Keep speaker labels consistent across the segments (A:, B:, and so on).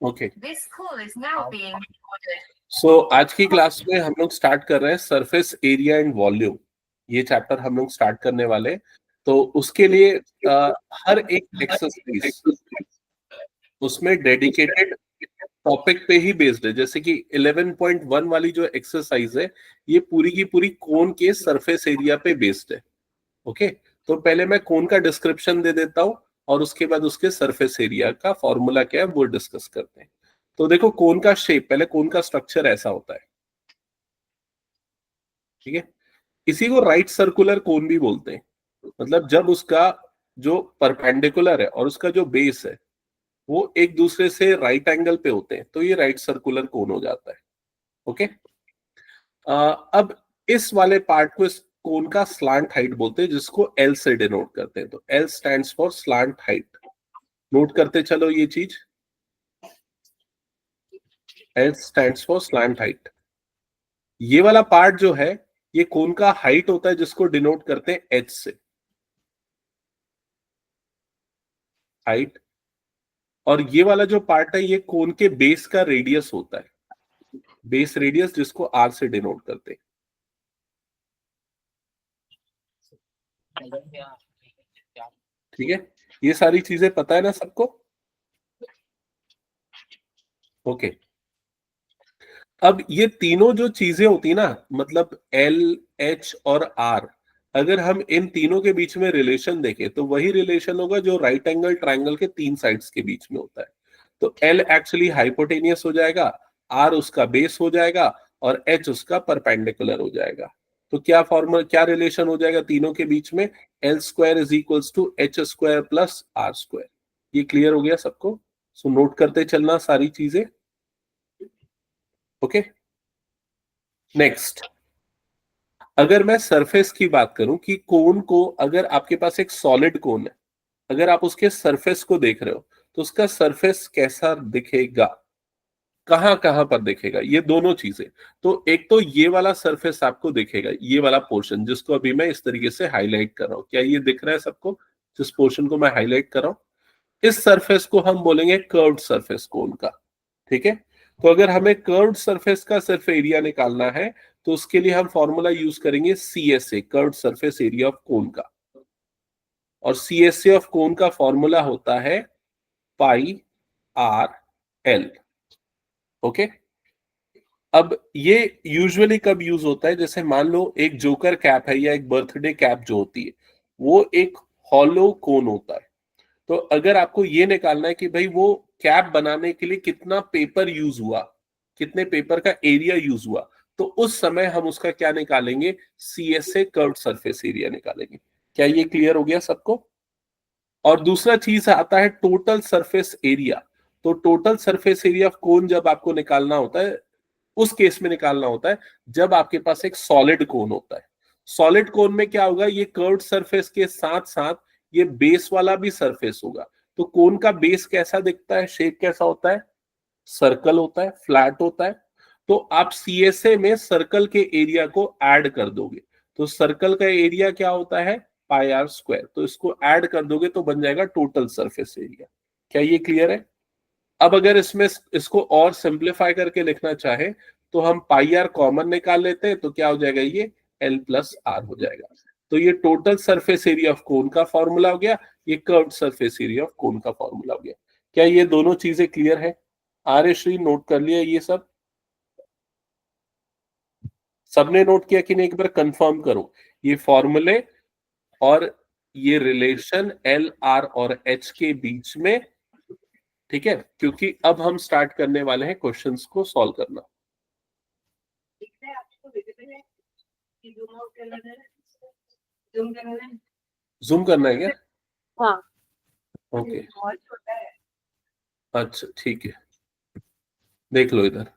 A: Okay, सो आज की class में हम लोग स्टार्ट कर रहे हैं सरफेस एरिया एंड वॉल्यूम। ये चैप्टर हम लोग स्टार्ट करने वाले, तो उसके लिए हर एक एक्सरसाइज उसमें डेडिकेटेड टॉपिक पे ही बेस्ड है। जैसे कि 11.1 वाली जो एक्सरसाइज है, ये पूरी की पूरी कोन के सरफेस एरिया पे बेस्ड है। ओके, तो पहले मैं कोन का डिस्क्रिप्शन दे देता हूं और उसके बाद उसके सरफेस एरिया का फॉर्मूला क्या है वो डिस्कस करते हैं। तो देखो, कोन का शेप, पहले कोन का स्ट्रक्चर ऐसा होता है, ठीक है। इसी को राइट सर्कुलर कोन भी बोलते हैं। मतलब जब उसका जो परपेंडिकुलर है और उसका जो बेस है वो एक दूसरे से राइट एंगल पे होते हैं, तो ये राइट सर्कुलर कोन हो जाता है। ओके, अब इस वाले पार्ट को, इस कोन का स्लांट हाइट बोलते हैं, जिसको एल से डिनोट करते हैं। तो L stands for slant height. Note करते चलो ये चीज, L stands for slant height. ये वाला पार्ट जो है ये कोन का हाइट होता है, जिसको डिनोट करते हैं एच से, हाइट। और ये वाला जो पार्ट है ये कोन के बेस का रेडियस होता है, बेस रेडियस, जिसको आर से डिनोट करते हैं। ठीक है, ये सारी चीजें पता है ना सबको? ओके, अब ये तीनों जो चीजें होती है ना, मतलब एल, एच और आर, अगर हम इन तीनों के बीच में रिलेशन देखें तो वही रिलेशन होगा जो राइट एंगल ट्रायंगल के तीन साइड्स के बीच में होता है। तो एल एक्चुअली हाइपोटेनियस हो जाएगा, आर उसका बेस हो जाएगा और एच उसका परपेंडिकुलर हो जाएगा। तो क्या फॉर्मूला, क्या रिलेशन हो जाएगा तीनों के बीच में? L square is equals to H square plus R square. ये क्लियर हो गया सबको? सो नोट करते चलना सारी चीजें। ओके, नेक्स्ट, अगर मैं सरफेस की बात करूं कि कोन को, अगर आपके पास एक सॉलिड कोन है, अगर आप उसके सरफेस को देख रहे हो तो उसका सरफेस कैसा दिखेगा, कहां कहां पर दिखेगा? ये दोनों चीजें। तो एक तो ये वाला सरफेस आपको दिखेगा, ये वाला पोर्शन जिसको अभी मैं इस तरीके से हाईलाइट कर रहा हूं, क्या ये दिख रहा है सबको? जिस पोर्शन को मैं हाईलाइट कर रहा हूं, इस सरफेस को हम बोलेंगे कर्व्ड सरफेस कोन का। ठीक है, तो अगर हमें कर्व्ड सरफेस का सिर्फ एरिया निकालना है तो उसके लिए हम फॉर्मूला यूज करेंगे CSA, curved surface area of cone का। और CSA ऑफ कोन का फॉर्मूला होता है पाई आर एल। ओके, अब ये यूजुअली कब यूज होता है? जैसे मान लो एक जोकर कैप है या एक बर्थडे कैप जो होती है, वो एक हॉलो कोन होता है। तो अगर आपको ये निकालना है कि भाई वो कैप बनाने के लिए कितना पेपर यूज हुआ, कितने पेपर का एरिया यूज हुआ, तो उस समय हम उसका क्या निकालेंगे? CSA, कर्व्ड सरफेस एरिया निकालेंगे। क्या ये क्लियर हो गया सबको? और दूसरा चीज आता है टोटल सरफेस एरिया। तो टोटल सरफेस एरिया ऑफ कोन जब आपको निकालना होता है, उस केस में निकालना होता है जब आपके पास एक सॉलिड कोन होता है। सॉलिड कोन में क्या होगा? ये कर्व्ड सरफेस के साथ साथ ये बेस वाला भी सरफेस होगा। तो कोन का बेस कैसा दिखता है, शेप कैसा होता है? सर्कल होता है, फ्लैट होता है। तो आप CSA में सर्कल के एरिया को ऐड कर दोगे, तो सर्कल का एरिया क्या होता है? Pi are square. तो इसको ऐड कर दोगे तो बन जाएगा टोटल सरफेस एरिया। क्या ये क्लियर है? अब अगर इसमें इसको और सिंप्लीफाई करके लिखना चाहे तो हम पाई आर कॉमन निकाल लेते हैं, तो क्या हो जाएगा? ये एल प्लस आर हो जाएगा। तो ये total surface area of cone का फॉर्मूला हो गया, ये curved surface area of cone का फॉर्मूला हो गया। क्या ये दोनों चीजें क्लियर है? आर्यश्री नोट कर लिया ये सब? सबने नोट किया कि नहीं? एक बार कंफर्म करो ये फॉर्मूले और ये रिलेशन एल, आर और एच के बीच में। ठीक है, क्योंकि अब हम स्टार्ट करने वाले हैं क्वेश्चंस को सॉल्व करना। जूम करना है क्या?
B: हाँ,
A: ओके, अच्छा ठीक है, देख लो इधर।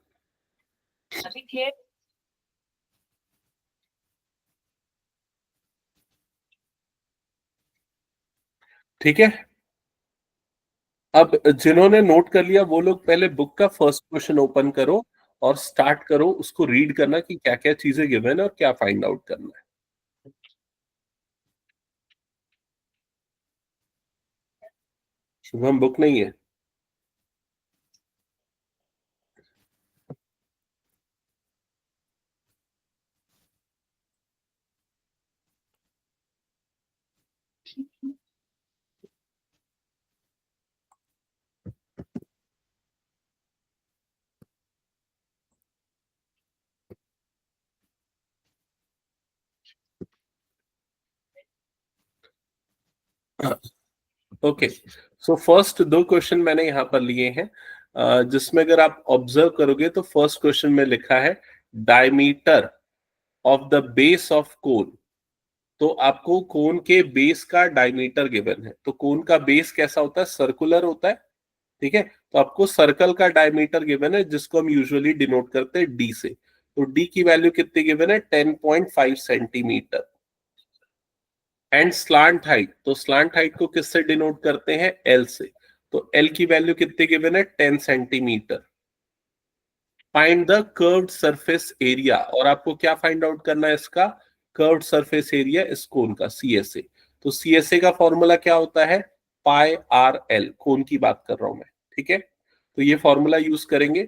A: ठीक है, अब जिन्होंने नोट कर लिया वो लोग पहले बुक का फर्स्ट क्वेश्चन ओपन करो और स्टार्ट करो उसको रीड करना कि क्या क्या चीजें गिवन है और क्या फाइंड आउट करना है। शुभम बुक नहीं है? ओके, सो फर्स्ट दो क्वेश्चन मैंने यहाँ पर लिए हैं, जिसमें अगर आप ऑब्जर्व करोगे तो फर्स्ट क्वेश्चन में लिखा है diameter of the base of cone. तो आपको कोन के बेस का डायमीटर गिवन है, तो कोन का बेस कैसा होता है, सर्कुलर होता है, ठीक है। तो आपको सर्कल का डायमीटर गिवन है, जिसको हम यूजुअली डिनोट करते हैं डी से। तो डी की वैल्यू कितनी गिवन है, 10.5 सेंटीमीटर। एंड स्लांट हाइट, तो स्लांट हाइट को किससे डिनोट करते हैं, एल से। तो एल की वैल्यू कितनी गिवन है, 10 centimetre. Find the curved surface area, और आपको क्या फाइंड आउट करना है इसका, कर्व्ड सरफेस एरिया इस कोन का, सीएसए। तो सीएसए का फॉर्मूला क्या होता है, पाई आर एल, कोन की बात कर रहा हूं मैं, ठीक है। तो ये फॉर्मूला यूज करेंगे।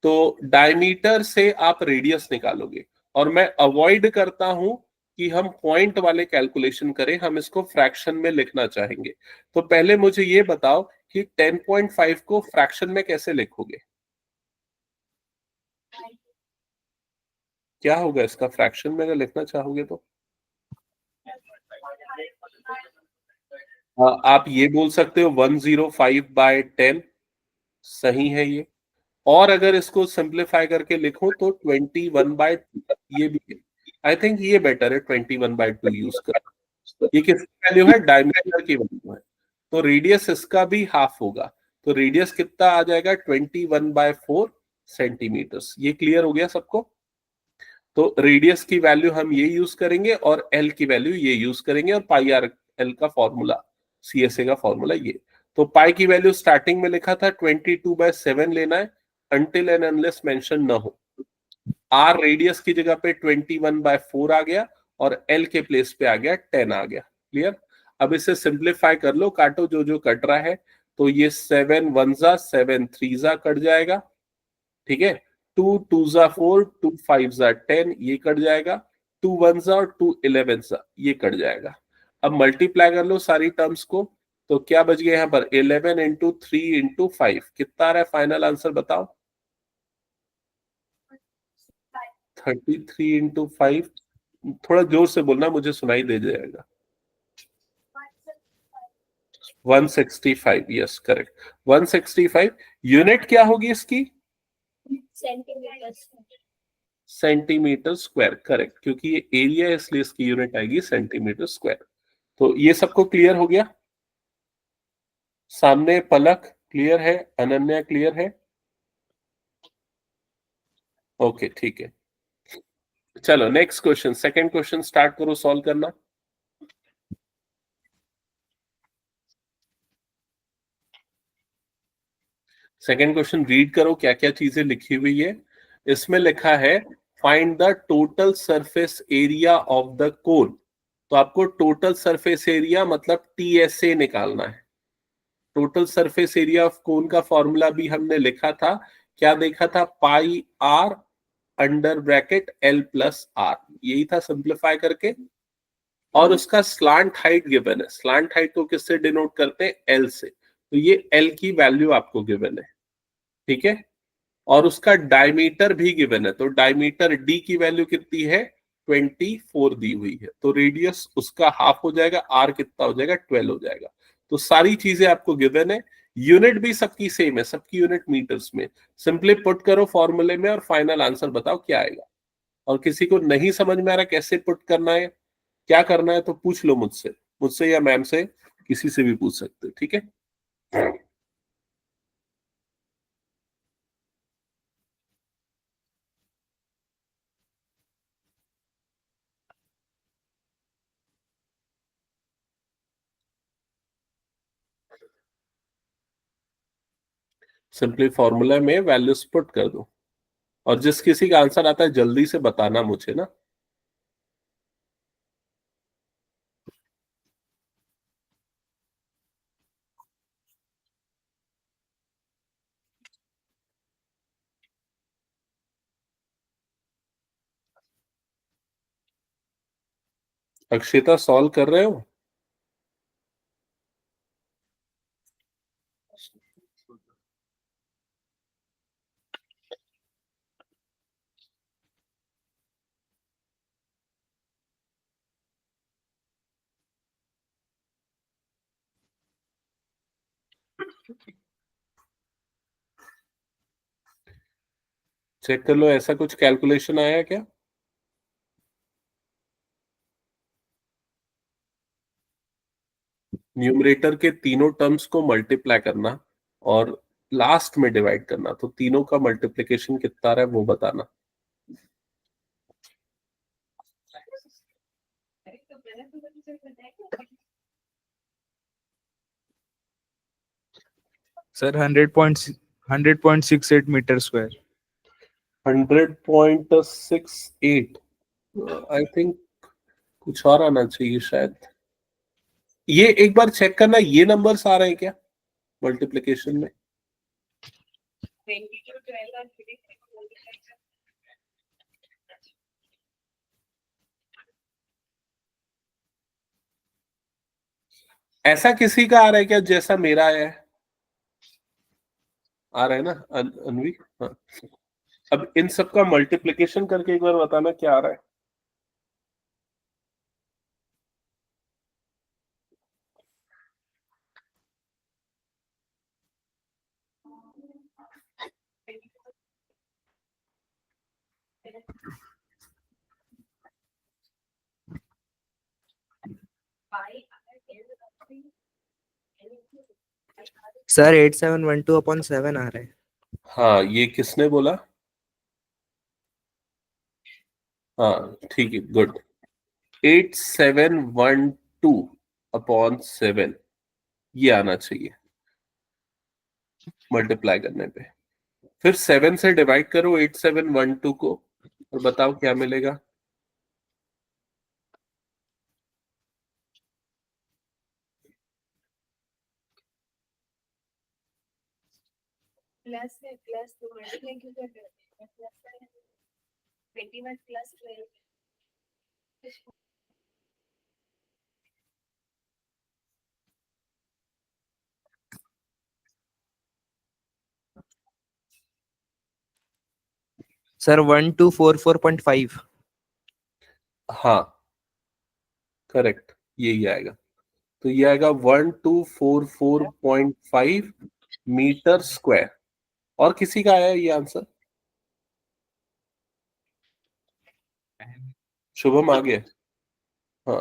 A: तो डायमीटर से आप रेडियस निकालोगे, और मैं अवॉइड करता हूं कि हम पॉइंट वाले कैलकुलेशन करें, हम इसको फ्रैक्शन में लिखना चाहेंगे। तो पहले मुझे ये बताओ कि 10.5 को फ्रैक्शन में कैसे लिखोगे, क्या होगा इसका फ्रैक्शन में अगर लिखना चाहोगे तो। आप ये बोल सकते हो 105/10, सही है ये। और अगर इसको सिंप्लीफाई करके लिखो तो 21/, ये भी है। आई थिंक ये बेटर है 21/2 यूज कर। ये किसकी वैल्यू है, डायमीटर की वैल्यू है। तो रेडियस इसका भी हाफ होगा। तो रेडियस कितना आ जाएगा, 21/4 सेंटीमीटर। ये क्लियर हो गया सबको। तो रेडियस की वैल्यू हम ये यूज करेंगे, और एल की वैल्यू ये यूज करेंगे, और पाई आर एल का फॉर्मूला, सीएसए का फॉर्मूला ये। तो पाई की वैल्यू स्टार्टिंग में लिखा था 22/7 लेना है, अनटिल एंड अनलेस मेंशन न हो। आर रेडियस की जगह पे 21/4 आ गया, और एल के प्लेस पे आ गया 10 आ गया। क्लियर। अब इसे सिंप्लीफाई कर लो, काटो जो जो कट रहा है। तो ये 7 1 7 3 कट जाएगा, ठीक है। 2 2 4, 2 5 10, ये कट जाएगा। 2 1 और 2 11 ये कट जाएगा। अब मल्टीप्लाई कर लो सारी टर्म्स को। तो क्या बच गया यहाँ पर, 11 इंटू 3 इंटू 5, कितना आ रहा है फाइनल आंसर बताओ। 33 इंटू 5, थोड़ा जोर से बोलना, मुझे सुनाई दे जाएगा। 165, यस करेक्ट, 165। यूनिट क्या होगी इसकी, सेंटीमीटर स्क्वायर, करेक्ट, क्योंकि ये एरिया है इसलिए इसकी यूनिट आएगी सेंटीमीटर स्क्वायर। तो ये सबको क्लियर हो गया। सामने पलक क्लियर है, अनन्या क्लियर है, ओके ठीक है। चलो next question, second question start करो सॉल्व करना। सेकंड क्वेश्चन रीड करो क्या क्या चीजें लिखी हुई है। इसमें लिखा है find the total surface area of the cone. तो आपको टोटल सरफेस एरिया मतलब टीएसए निकालना है। Total surface area of cone का फॉर्मूला भी हमने लिखा था, क्या देखा था, pi r under bracket l plus r, यही था सिंप्लीफाई करके। और उसका स्लांट हाइट गिवन है, स्लांट हाइट को किससे डिनोट करते हैं, एल से। तो ये एल की वैल्यू आपको गिवन है, ठीक है। और उसका डायमीटर भी गिवन है, तो डायमीटर डी की वैल्यू कितनी है, 24 दी हुई है। तो रेडियस उसका हाफ हो जाएगा, आर कितना हो जाएगा, 12 हो जाएगा। तो सारी चीजें आपको गिवन है। यूनिट भी सबकी सेम है, सबकी यूनिट मीटर्स में। सिंपली पुट करो फॉर्मूले में और फाइनल आंसर बताओ क्या आएगा। और किसी को नहीं समझ में आ रहा कैसे पुट करना है, क्या करना है, तो पूछ लो मुझसे, मुझसे या मैम से, किसी से भी पूछ सकते हो, ठीक है। सिंपली फॉर्मूला में वैल्यूज पुट कर दो, और जिस किसी का आंसर आता है जल्दी से बताना मुझे ना। अक्षिता सॉल्व कर रहे हो। चेक कर लो, ऐसा कुछ कैलकुलेशन आया क्या? न्यूमरेटर के तीनों टर्म्स को मल्टीप्लाई करना और लास्ट में डिवाइड करना, तो तीनों का मल्टीप्लिकेशन कितना आ रहा है वो बताना।
B: Sir 100.68 metre square.
A: 100.68, I think कुछ और आना चाहिए शायद। ये एक बार चेक करना, ये नंबर्स आ रहे हैं क्या मल्टीप्लिकेशन में? ऐसा किसी का आ रहा है क्या जैसा मेरा है? आ रहा है ना अनवी? हाँ। अब इन सब का मल्टीप्लिकेशन करके एक बार बताना क्या आ रहा है।
B: सर 8712/7 आ रहा है।
A: हाँ, ये किसने बोला? हाँ ठीक है, गुड। 8712/7 ये आना चाहिए मल्टीप्लाई करने पे। फिर 7 से डिवाइड करो 8712 को और बताओ क्या मिलेगा।
C: प्लस है, प्लस तो मल्टीप्लाई क्यों कर रहे हो? प्लस है 21 प्लस 12।
B: सर 1244.5।
A: हाँ करेक्ट, यही आएगा। तो ये आएगा 1244.5 मीटर स्क्वायर। और किसी का आया ये आंसर? शुभम आ गया? हाँ,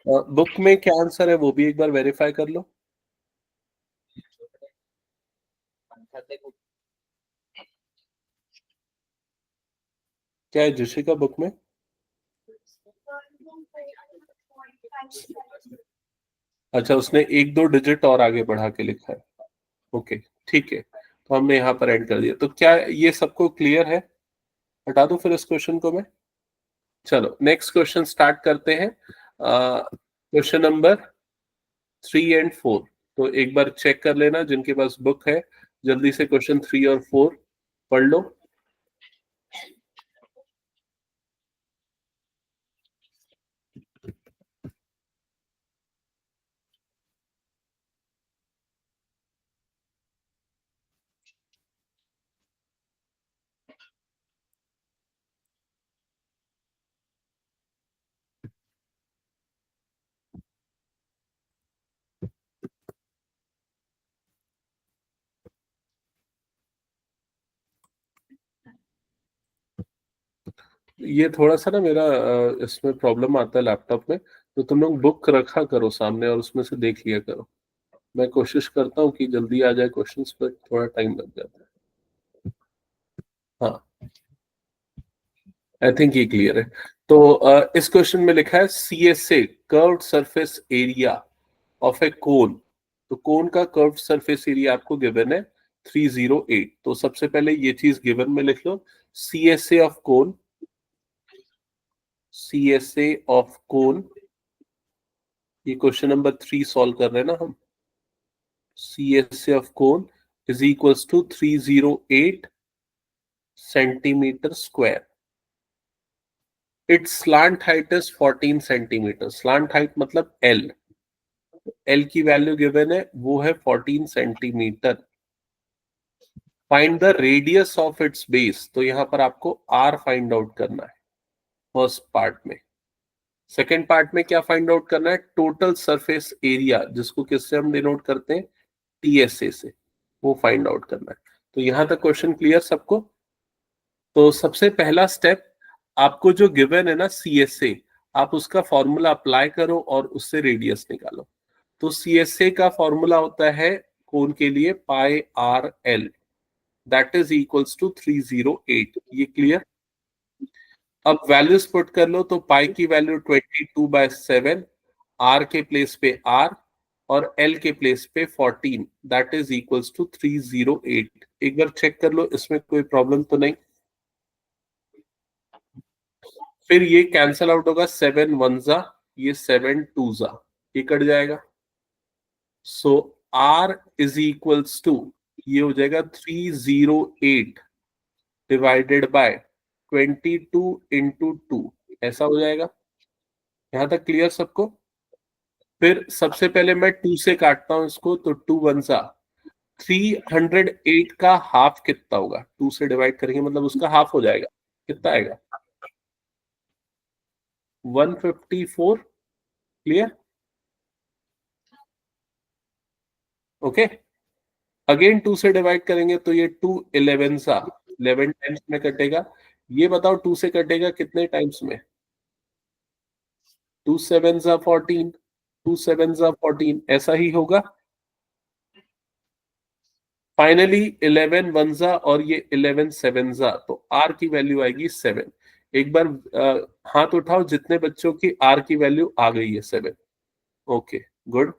A: बुक में क्या आंसर है वो भी एक बार वेरीफाई कर लो। क्या है जिशी का बुक में? अच्छा, उसने एक दो डिजिट और आगे बढ़ा के लिखा है। ओके ठीक है, तो हमने यहाँ पर एंड कर दिया। तो क्या ये सबको क्लियर है? हटा दो फिर इस क्वेश्चन को मैं। चलो नेक्स्ट क्वेश्चन स्टार्ट करते हैं। Question number 3 and 4। तो एक बार चेक कर लेना जिनके पास बुक है, जल्दी से क्वेश्चन 3 और 4 पढ़ लो। ये थोड़ा सा ना मेरा इसमें प्रॉब्लम आता है लैपटॉप में, तो तुम लोग बुक रखा करो सामने और उसमें से देख लिया करो। मैं कोशिश करता हूँ कि जल्दी आ जाए क्वेश्चंस, पर थोड़ा टाइम लग जाता है। हाँ, आई थिंक ये क्लियर है। तो इस क्वेश्चन में लिखा है CSA curved surface area of a cone. तो कोन का कर्व्ड सरफेस एरिया आपको गिवन है 308। तो सबसे पहले ये चीज गिवन में लिख लो, CSA of cone, CSA of cone. ये क्वेश्चन नंबर 3 सॉल्व कर रहे हैं ना हम। CSA of cone is equals to 308 centimeter square. Its slant height is 14 centimeter. Slant height मतलब L। L की वैल्यू गिवन है, वो है 14 centimetre. Find the radius of its base. तो यहां पर आपको R फाइंड आउट करना है फर्स्ट पार्ट में। सेकेंड पार्ट में क्या फाइंड आउट करना है? टोटल सरफेस एरिया, जिसको किससे हम डिनोट करते हैं? TSA से, वो फाइंड आउट करना है। तो यहां तक क्वेश्चन क्लियर सबको? तो सबसे पहला स्टेप, आपको जो गिवन है ना CSA, आप उसका फॉर्मूला अप्लाई करो और उससे रेडियस निकालो। तो CSA का फॉर्मूला होता है कोण के लिए pi r l, that is equals to 308। ये क्लियर? अब वैल्यूज पुट कर लो, तो पाई की वैल्यू 22/7, आर के प्लेस पे आर और एल के प्लेस पे 14, दैट इज इक्वल्स टू 308। एक बार चेक कर लो इसमें कोई प्रॉब्लम तो नहीं। फिर ये कैंसल आउट होगा, 7 1 जा, ये 7 2 जा, ये कट जाएगा। सो आर इज इक्वल्स टू, ये हो जाएगा 308 डिवाइडेड बाय 22 इंटू 2, ऐसा हो जाएगा। यहां तक क्लियर सबको? फिर सबसे पहले मैं 2 से काटता हूं इसको, तो 2 1 जा, 308 का हाफ कितना होगा? 2 से डिवाइड करेंगे मतलब उसका हाफ हो जाएगा, कितना आएगा? 154। क्लियर? ओके। अगेन 2 से डिवाइड करेंगे तो ये 2 11 सा, 11 टाइम्स में कटेगा। ये बताओ 2 से कटेगा कितने टाइम्स में? 2 7 सा 14, 2 7 सा 14, ऐसा ही होगा। फाइनली 11 1 सा और ये 11 7 सा, तो आर की वैल्यू आएगी 7। एक बार हाथ उठाओ जितने बच्चों की आर की वैल्यू आ गई है 7। Okay good.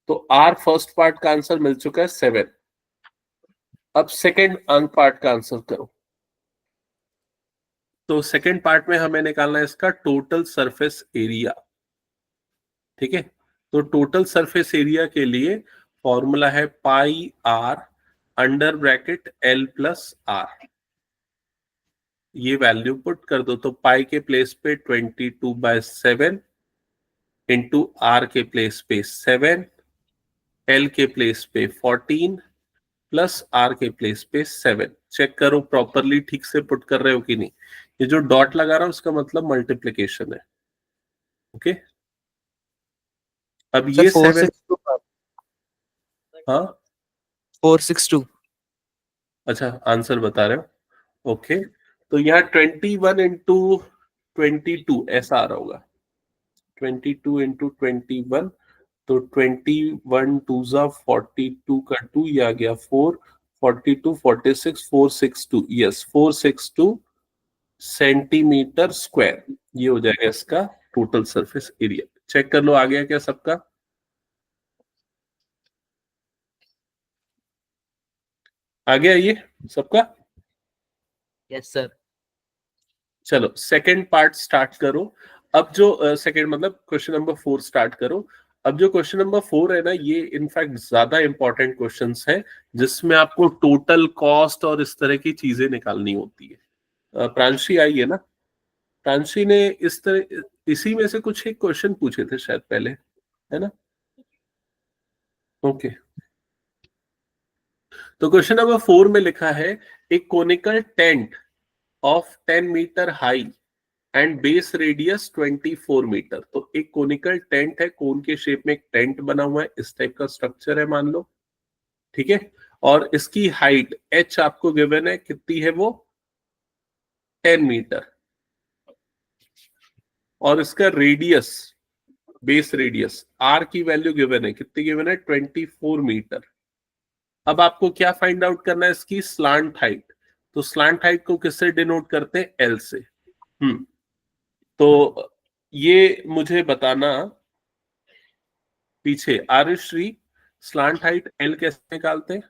A: तो आर फर्स्ट पार्ट का आंसर मिल चुका है 7। अब सेकेंड पार्ट का आंसर करो। तो सेकेंड पार्ट में हमें निकालना है इसका टोटल सरफेस एरिया। ठीक है, तो टोटल सरफेस एरिया के लिए फॉर्मूला है pi r under bracket l plus r. ये वैल्यू पुट कर दो, तो पाई के प्लेस पे 22/7 इंटू आर के प्लेस पे 7, एल के प्लेस पे 14 प्लस आर के प्लेस पे 7। चेक करो प्रॉपरली ठीक से पुट कर रहे हो कि नहीं। ये जो डॉट लगा रहा हूं उसका मतलब मल्टीप्लीकेशन है। ओके, अब
B: सर
A: ये 7,
B: 462
A: हाँ
B: 462।
A: अच्छा आंसर बता रहे हो। ओके, तो यहाँ 21 इंटू 22 ऐसा आ रहा होगा, 22 इंटू 21, तो 21 2 जा 42 का 2, ये आ गया 4, 42 46 462, यस 462 सेंटीमीटर स्क्वायर। ये हो जाएगा इसका टोटल सरफेस एरिया। चेक कर लो आ गया क्या सबका? आ गया ये सबका?
B: Yes sir.
A: चलो सेकंड पार्ट स्टार्ट करो। अब जो सेकंड मतलब क्वेश्चन नंबर 4 स्टार्ट करो। अब जो क्वेश्चन नंबर 4 है ना, ये इनफैक्ट ज्यादा इंपॉर्टेंट क्वेश्चंस है, जिसमें आपको टोटल कॉस्ट और इस तरह की चीजें निकालनी होती है। प्रांशी आई है ना? प्रांशी ने इस तरह इसी में से कुछ एक क्वेश्चन पूछे थे शायद पहले, है ना? ओके, तो क्वेश्चन नंबर 4 में लिखा है एक conical tent of 10 metre high and base radius 24 metre. तो एक कोनिकल टेंट है, कोन के शेप में एक टेंट बना हुआ है, इस टाइप का स्ट्रक्चर है मान लो। ठीक है, और इसकी हाइट h आपको गिवन है, कितनी है वो? 10 मीटर। और इसका रेडियस, बेस रेडियस r की वैल्यू गिवन है, कितनी गिवन है? 24 मीटर। अब आपको क्या फाइंड आउट करना है? इसकी स्लांट हाइट। तो स्लांट हाइट को किससे डिनोट करते हैं? एल से। तो ये मुझे बताना पीछे, आरुश्री स्लांट हाइट एल कैसे निकालते हैं?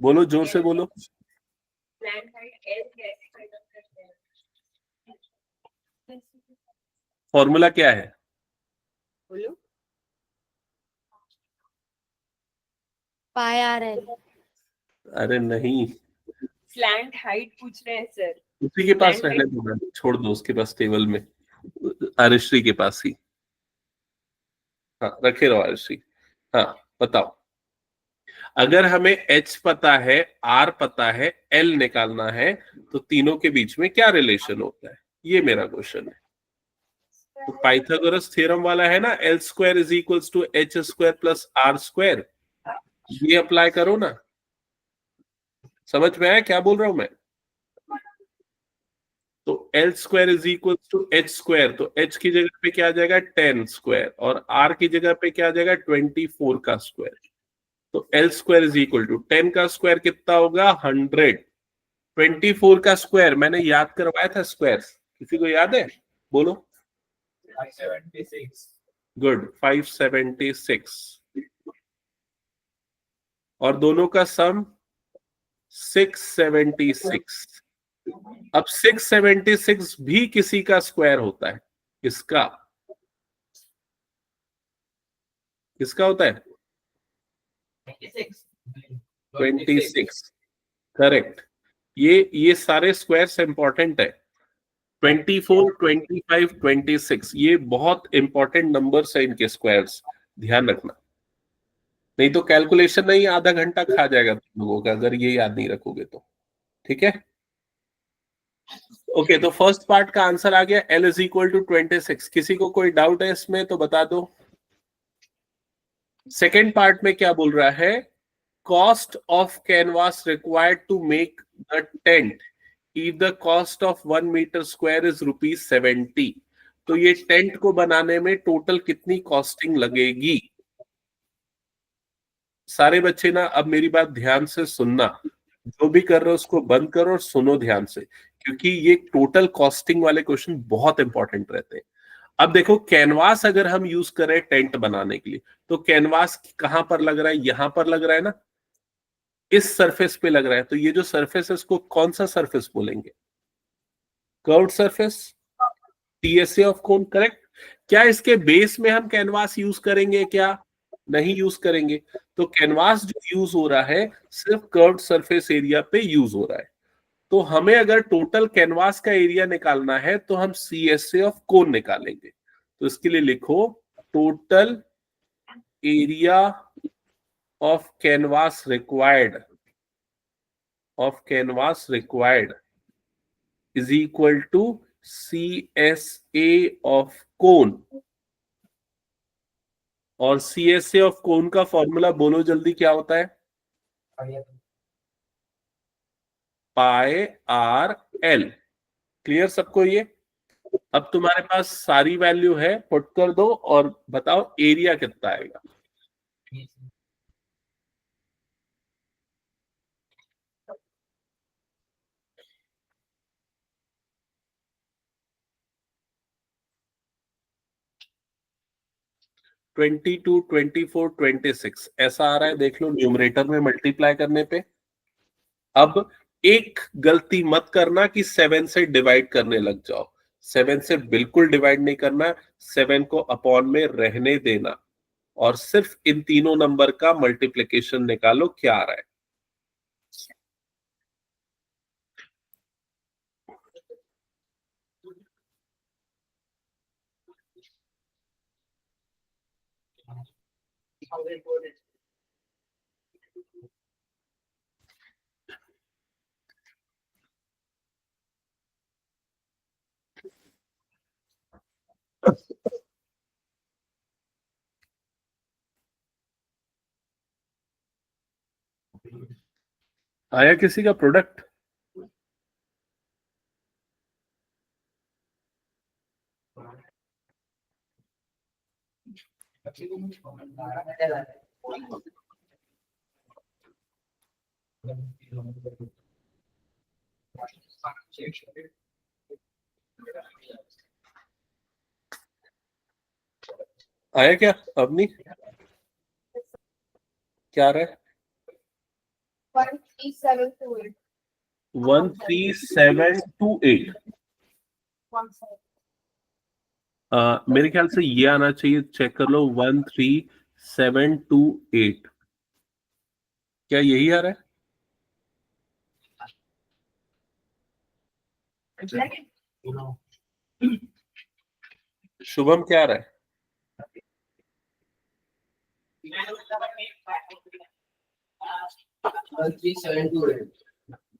A: बोलो जोर से बोलो।
C: प्लान हाइट एल कैसे फाइंड आउट करते हैं?
A: फॉर्मूला क्या है?
C: बोलो। पाई आर एल।
A: अरे नहीं,
C: स्लैंट हाइट पूछ रहे हैं सर।
A: उसी के पास
C: Slant
A: रहने दो ना, छोड़ दो उसके पास टेबल में, आरुश्री के पास ही। हाँ रखे रहो आरुश्री। हाँ बताओ, अगर हमें h पता है, r पता है, l निकालना है, तो तीनों के बीच में क्या रिलेशन होता है? ये मेरा क्वेश्चन है। तो पाइथागोरस थ्योरम वाला है ना, L square is equals to H square plus R square, ये अप्लाई करो ना। समझ में आया क्या बोल रहा हूं मैं? तो L square is equal to H square, तो एच की जगह पे क्या आ जाएगा 10 स्क्वायर, और आर की जगह पे क्या आ जाएगा 24 का स्क्वायर। तो L square is equal to 10 का स्क्वायर कितना होगा 100, 24 का स्क्वायर मैंने याद करवाया था स्क्वायर, किसी को याद है? बोलो।
D: 576।
A: गुड, 576, और दोनों का सम 676। अब 676 भी किसी का स्क्वायर होता है, किसका? किसका होता है? 26, करेक्ट। ये सारे स्क्वायर्स इंपॉर्टेंट है, 24, 25, 26, ये बहुत इंपॉर्टेंट नंबर्स है, इनके स्क्वायर्स ध्यान रखना, नहीं तो कैलकुलेशन नहीं आधा घंटा खा जाएगा तुम लोगों का अगर ये याद नहीं रखोगे तो। ठीक है, ओके। तो फर्स्ट पार्ट का आंसर आ गया, L इज इक्वल टू 26। किसी को कोई डाउट है इसमें तो बता दो। सेकेंड पार्ट में क्या बोल रहा है, cost of canvas required to make the tent if the cost of 1 metre square is ₹70। तो ये टेंट को बनाने में टोटल कितनी कॉस्टिंग लगेगी? सारे बच्चे ना अब मेरी बात ध्यान से सुनना, जो भी कर रहे हो उसको बंद करो और सुनो ध्यान से, क्योंकि ये टोटल कॉस्टिंग वाले क्वेश्चन बहुत इंपॉर्टेंट रहते हैं। अब देखो, कैनवास अगर हम यूज करें टेंट बनाने के लिए, तो कैनवास कहां पर लग रहा है? यहां पर लग रहा है ना, इस सरफेस पे लग रहा है। तो ये जो सरफेस है इसको कौन सा सरफेस बोलेंगे? Curved surface, TSA of cone, correct. क्या इसके बेस में हम कैनवास यूज करेंगे? क्या नहीं यूज करेंगे। तो कैनवास जो यूज हो रहा है सिर्फ कर्व्ड सरफेस एरिया पे यूज हो रहा है। तो हमें अगर टोटल कैनवास का एरिया निकालना है तो हम सीएसए ऑफ कोन निकालेंगे। तो इसके लिए लिखो, total area of canvas required is equal to CSA of cone. और सीएसए ऑफ कोन का फॉर्मूला बोलो जल्दी, क्या होता है? Pi r L. क्लियर सबको ये? अब तुम्हारे पास सारी वैल्यू है, पुट कर दो और बताओ एरिया कितना आएगा। ट्वेंटी 24, 26 ऐसा आ रहा है, देख लो न्यूमरेटर में मल्टीप्लाई करने पे। अब एक गलती मत करना कि 7 से डिवाइड करने लग जाओ, 7 से बिल्कुल डिवाइड नहीं करना, 7 को अपॉन में रहने देना, और सिर्फ इन तीनों नंबर का मल्टीप्लिकेशन निकालो क्या आ रहा है। आया किसी का प्रोडक्ट? आया क्या? अब नहीं क्या आ रहा है?
C: 13728.
A: 13728। मेरे ख्याल से ये आना चाहिए, चेक कर लो। 13728, क्या यही आ रहा है? शुभम क्या आ रहा है?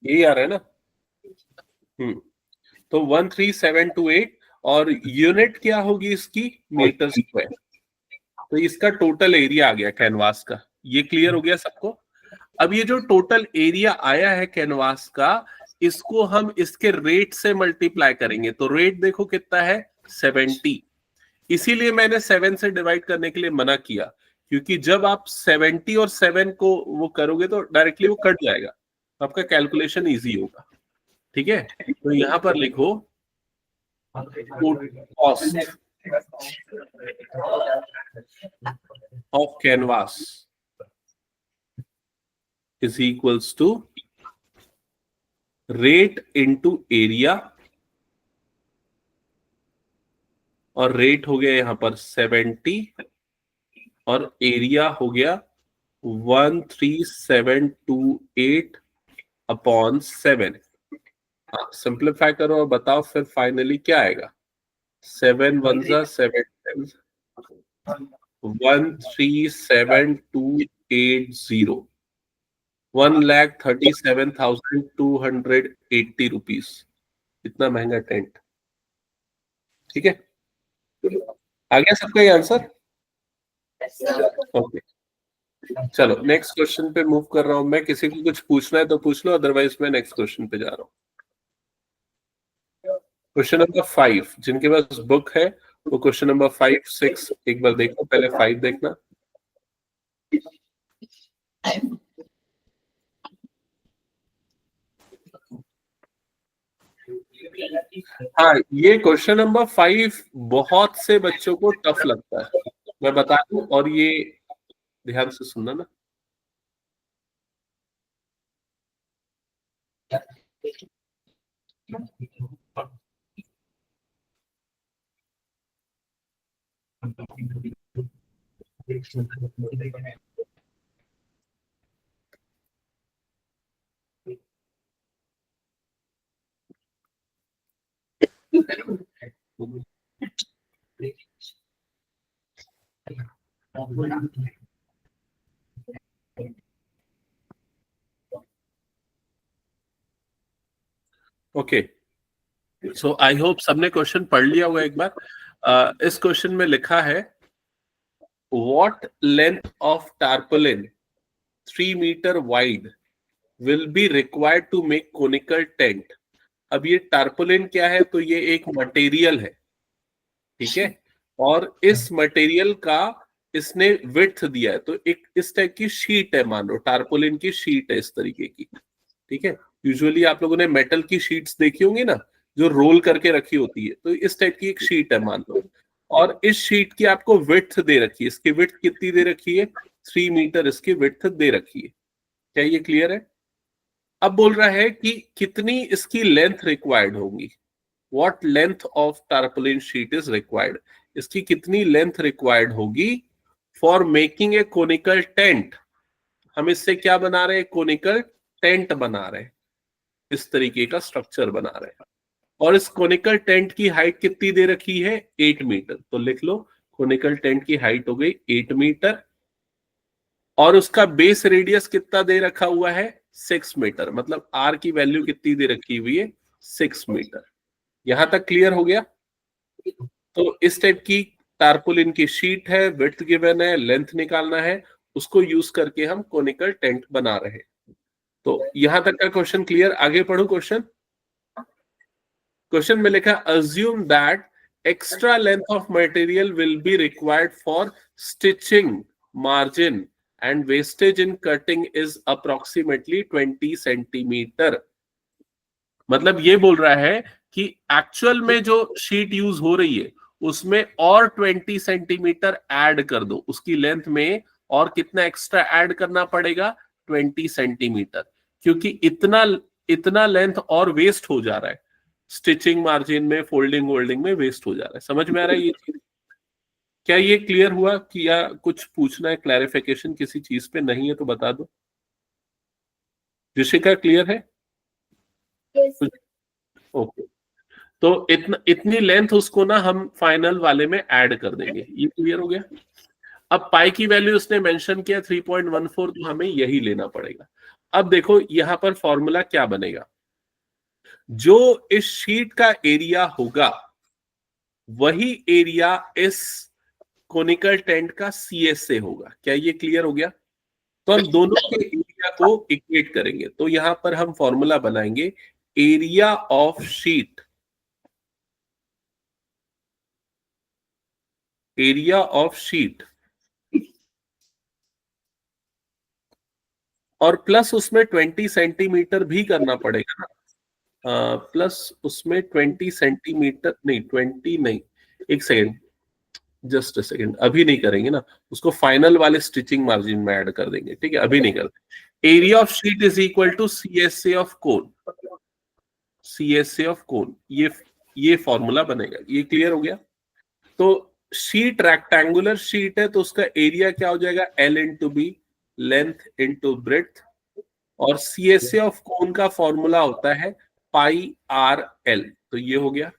A: यही आ रहा है ना? तो 13728, और यूनिट क्या होगी इसकी, मीटर स्क्वायर। तो इसका टोटल एरिया आ गया कैनवास का। ये क्लियर हो गया सबको। अब ये जो टोटल एरिया आया है कैनवास का, इसको हम इसके रेट से मल्टीप्लाई करेंगे। तो रेट देखो कितना है, 70। इसीलिए मैंने 7 से डिवाइड करने के लिए मना किया, क्योंकि जब आप 70 और 7 को वो करोगे तो डायरेक्टली वो कट जाएगा, आपका कैलकुलेशन इजी होगा। ठीक है, तो यहां पर लिखो cost of canvas is equals to rate into area, और रेट हो गया यहां पर 70 और एरिया हो गया 13728 अपॉन 7। सिंप्लीफाई करो और बताओ फिर फाइनली क्या आएगा। 7 1 7 137,280 1,37,280 रुपीज। इतना महंगा टेंट। ठीक है, आ गया सबका ये आंसर। ओके, चलो नेक्स्ट क्वेश्चन पे मूव कर रहा हूं मैं। किसी को कुछ पूछना है तो पूछ लो, अदरवाइज मैं नेक्स्ट क्वेश्चन पे जा रहा हूं। क्वेश्चन नंबर 5, जिनके पास बुक है वो क्वेश्चन नंबर 5 6 एक बार देखो। पहले 5 देखना। हाँ, ये क्वेश्चन नंबर 5 बहुत से बच्चों को टफ लगता है, मैं बता दूं, और ये ध्यान से सुनना ना। ओके, सो आई होप सबने क्वेश्चन पढ़ लिया होगा एक बार। इस क्वेश्चन में लिखा है what length of tarpaulin 3 metre wide will be required to make conical tent. अब ये टार्पोलिन क्या है, तो ये एक मटेरियल है, ठीक है, और इस मटेरियल का इसने विड्थ दिया है। तो एक इस टाइप की शीट है, मान लो टार्पोलिन की शीट है इस तरीके की। ठीक है, यूजुअली आप लोगों ने मेटल की शीट्स देखी होंगी ना, जो रोल करके रखी होती है। तो इस टाइप की एक शीट है मान लो, और इस शीट की आपको विड्थ दे रखी है। इसकी विड्थ कितनी दे रखी है, 3 मीटर इसकी विड्थ दे रखी है। क्या ये क्लियर है? अब बोल रहा है कि कितनी इसकी लेंथ रिक्वायर्ड होगी। What length of टार्पोलिन sheet is required, इसकी कितनी लेंथ रिक्वायर्ड होगी for making a conical tent. हम इससे क्या बना रहे हैं, कोनिकल टेंट बना रहे हैं, इस तरीके का स्ट्रक्चर बना रहे हैं। और इस कोनिकल टेंट की हाइट कितनी दे रखी है, 8 मीटर। तो लिख लो कोनिकल टेंट की हाइट हो गई 8 मीटर, और उसका बेस रेडियस कितना दे रखा हुआ है, 6 मीटर। मतलब आर की वैल्यू कितनी दे रखी हुई है, 6 मीटर। यहां तक क्लियर हो गया? तो इस टाइप की टार्पोलिन की शीट है, विड्थ गिवन है, लेंथ निकालना है, उसको यूज करके हम कोनिकल टेंट बना रहे हैं। तो यहां तक का क्वेश्चन क्लियर। आगे पढ़ो क्वेश्चन। क्वेश्चन में लिखा assume that extra length of material will be required for stitching margin and wastage in cutting is approximately 20 centimetre. मतलब ये बोल रहा है कि एक्चुअल में जो शीट यूज हो रही है उसमें और 20 सेंटीमीटर ऐड कर दो, उसकी लेंथ में और कितना एक्स्ट्रा ऐड करना पड़ेगा, 20 सेंटीमीटर, क्योंकि इतना लेंथ और वेस्ट हो जा रहा है स्टिचिंग मार्जिन में, फोल्डिंग वोल्डिंग में वेस्ट हो जा रहा है। समझ में आ रहा है ये चीज? क्या ये क्लियर हुआ कि या कुछ पूछना है, क्लैरिफिकेशन किसी चीज पे नहीं है तो बता दो। ऋषिका क्लियर है?
C: Yes.
A: ओके, तो इतनी लेंथ उसको ना हम फाइनल वाले में ऐड कर देंगे। ये क्लियर हो गया? अब पाई की वैल्यू उसने मेंशन किया 3.14, तो हमें यही लेना पड़ेगा। अब देखो यहां पर फॉर्मूला क्या बनेगा, जो इस शीट का एरिया होगा वही एरिया इस कोनिकल टेंट का CS से होगा। क्या ये क्लियर हो गया? तो हम दोनों के एरिया को इक्वेट करेंगे। तो यहां पर हम फॉर्मूला बनाएंगे area of sheet, area of sheet, और प्लस उसमें 20 सेंटीमीटर भी करना पड़ेगा ना। प्लस उसमें 20 सेंटीमीटर नहीं, 20 नहीं, एक सेकेंड, जस्ट अ सेकेंड, अभी नहीं करेंगे ना, उसको फाइनल वाले स्टिचिंग मार्जिन में ऐड कर देंगे, ठीक है, अभी नहीं करते। Area of sheet is equal to CSA of cone, CSA of cone, ये फॉर्मूला बनेगा। ये क्लियर हो गया? तो शीट रेक्टेंगुलर शीट है तो उसका एरिया क्या हो जाएगा? L into B, length into breadth, और CSA ऑफ कोन का फॉर्मूला होता है πRL। तो ये हो गया,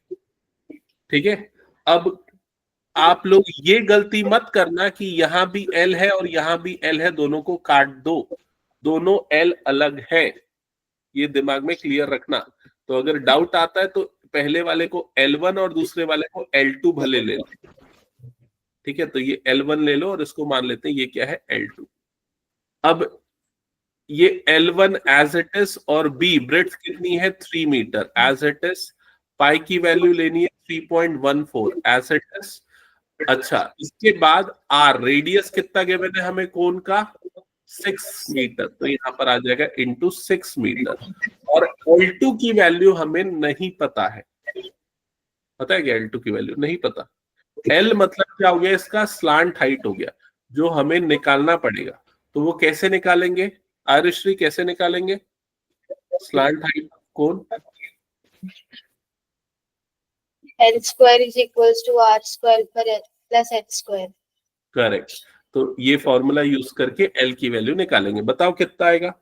A: ठीक है। अब आप लोग ये गलती मत करना कि यहां भी L है और यहां भी L है, दोनों को काट दो, दोनों L अलग है, ये दिमाग में क्लियर रखना। तो अगर डाउट आता है तो पहले वाले को L1 और दूसरे वाले को L2 भले ले लो, ठीक है। तो ये L1 ले लो और इसको मान लेते हैं ये क्या है? L2। अब ये L1 एज इट इज और B ब्रेड्थ कितनी है? 3 मीटर एज इट इज, पाई की वैल्यू लेनी है 3.14 एज इट इज। अच्छा, इसके बाद R रेडियस कितना गिवन है हमें कोन का? 6 मीटर, तो यहां पर आ जाएगा इंटू 6 मीटर। और L2 की वैल्यू हमें नहीं पता है, पता है क्या? L2 की वैल्यू नहीं पता। L मतलब क्या हो गया? इसका स्लांट हाइट हो गया, जो हमें निकालना पड़ेगा। तो वो कैसे निकालेंगे आयुश्री, कैसे निकालेंगे slant height cone?
C: L square is equals to R square plus H square.
A: Correct. तो ये फॉर्मूला यूज करके L की वैल्यू निकालेंगे। बताओ कितना आएगा?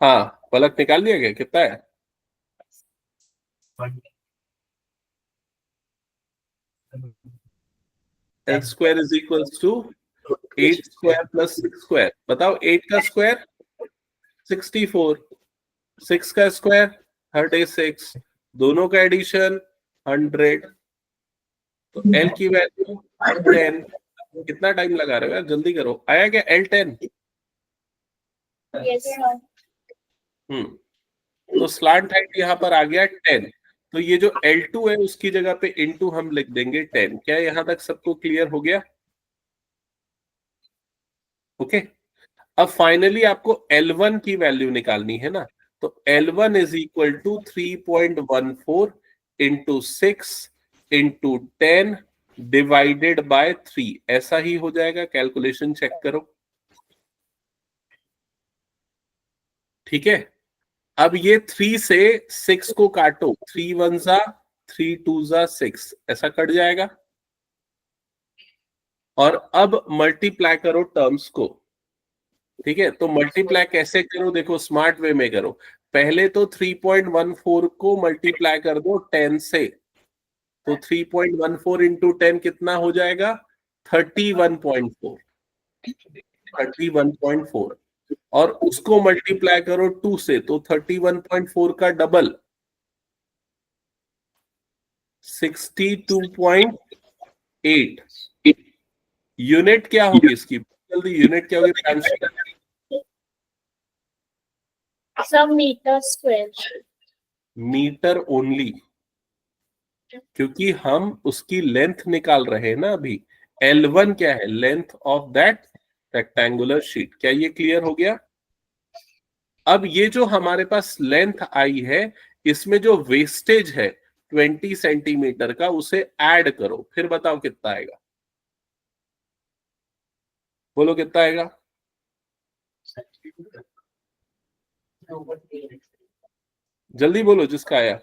A: हाँ, पलक निकाल लिया गया, कितना है? L square is equal to 8 square plus 6 square. बताओ 8 का स्क्वायर 64, 6 का स्क्वायर 36, दोनों का एडिशन 100। तो L की वैल्यू 10। कितना टाइम लगा रहे हो यार, जल्दी करो। आया क्या L10?
C: Yes, sir.
A: तो स्लांट हाइट यहाँ पर आ गया 10। तो ये जो L2 है उसकी जगह पे इनटू हम लिख देंगे 10। क्या यहां तक सबको क्लियर हो गया? ओके। अब फाइनली आपको L1 की वैल्यू निकालनी है ना। तो L1 is equal to 3.14 into 6 into 10 divided by 3। ऐसा ही हो जाएगा, कैलकुलेशन चेक करो, ठीक है। अब ये 3 से 6 को काटो, 3 1 जा 3 2 जा 6, ऐसा कट जाएगा। और अब मल्टीप्लाई करो टर्म्स को, ठीक है। तो मल्टीप्लाई कैसे करो? देखो स्मार्ट वे में करो। पहले तो 3.14 को मल्टीप्लाई कर दो 10 से, तो 3.14 इंटू 10 कितना हो जाएगा? 31.4, 31.4। और उसको मल्टीप्लाई करो 2 से, तो 31.4 का डबल 62.8। यूनिट क्या होगी इसकी? जल्दी, यूनिट क्या होगी? Pranshu,
C: Some meter square.
A: Metre only, क्योंकि हम उसकी लेंथ निकाल रहे हैं ना अभी। L1 क्या है? Length of that rectangular sheet. क्या ये क्लियर हो गया? अब ये जो हमारे पास लेंथ आई है, इसमें जो वेस्टेज है 20 सेंटीमीटर का, उसे ऐड करो, फिर बताओ कितना आएगा। बोलो कितना आएगा? जल्दी बोलो जिसका आया।